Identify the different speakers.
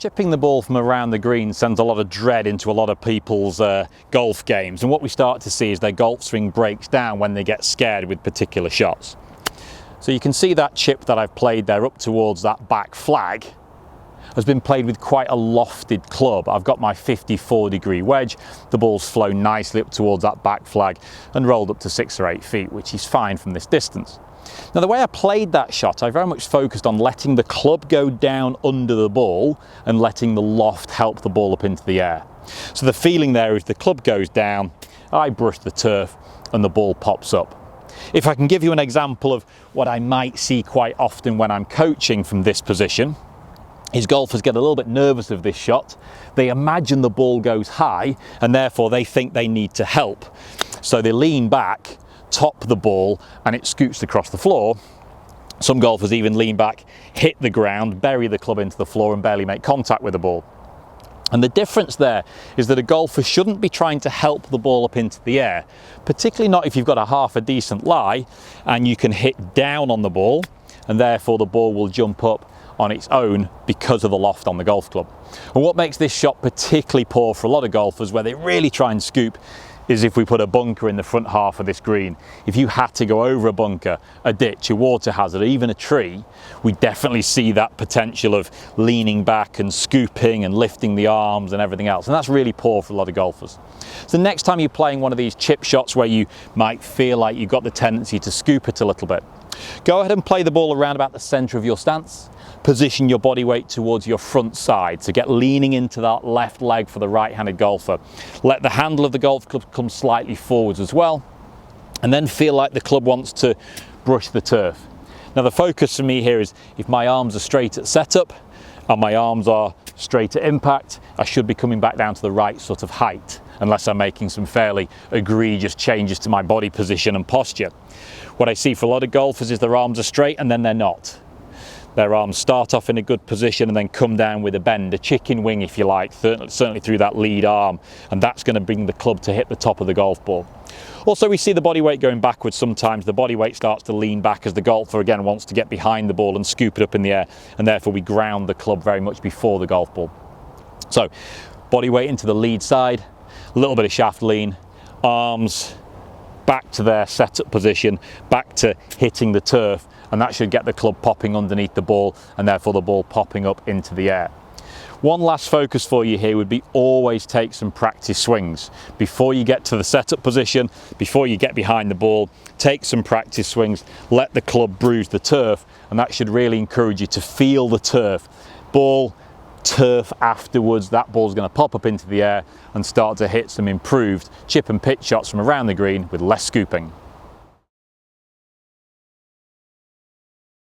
Speaker 1: Chipping the ball from around the green sends a lot of dread into a lot of people's golf games, and what we start to see is their golf swing breaks down when they get scared with particular shots. So you can see that chip that I've played there up towards that back flag has been played with quite a lofted club. I've got my 54-degree wedge, the ball's flown nicely up towards that back flag and rolled up to 6 or 8 feet, which is fine from this distance. Now, the way I played that shot, I very much focused on letting the club go down under the ball and letting the loft help the ball up into the air. So the feeling there is the club goes down, I brush the turf and the ball pops up. If I can give you an example of what I might see quite often when I'm coaching from this position, is golfers get a little bit nervous of this shot. They imagine the ball goes high and therefore they think they need to help. So they lean back, top the ball, and it scoots across the floor. Some golfers even lean back, hit the ground, bury the club into the floor and barely make contact with the ball. And the difference there is that a golfer shouldn't be trying to help the ball up into the air, particularly not if you've got a half a decent lie and you can hit down on the ball and therefore the ball will jump up on its own because of the loft on the golf club. And what makes this shot particularly poor for a lot of golfers where they really try and scoop is if we put a bunker in the front half of this green. If you had to go over a bunker, a ditch, a water hazard, even a tree, we definitely see that potential of leaning back and scooping and lifting the arms and everything else. And that's really poor for a lot of golfers. So next time you're playing one of these chip shots where you might feel like you've got the tendency to scoop it a little bit, go ahead and play the ball around about the center of your stance. Position your body weight towards your front side, so get leaning into that left leg for the right-handed golfer. Let the handle of the golf club come slightly forwards as well, and then feel like the club wants to brush the turf. Now the focus for me here is if my arms are straight at setup and my arms are straight at impact, I should be coming back down to the right sort of height, unless I'm making some fairly egregious changes to my body position and posture. What I see for a lot of golfers is their arms are straight and then they're not. Their arms start off in a good position and then come down with a bend, a chicken wing if you like, certainly through that lead arm, and that's going to bring the club to hit the top of the golf ball. Also, we see the body weight going backwards sometimes. The body weight starts to lean back as the golfer again wants to get behind the ball and scoop it up in the air, and therefore we ground the club very much before the golf ball. So, body weight into the lead side, a little bit of shaft lean, arms back to their setup position, back to hitting the turf, and that should get the club popping underneath the ball and therefore the ball popping up into the air. One last focus for you here would be always take some practice swings. Before you get to the setup position, before you get behind the ball, take some practice swings, let the club bruise the turf, and that should really encourage you to feel the turf. Ball, turf afterwards, that ball's going to pop up into the air and start to hit some improved chip and pitch shots from around the green with less scooping.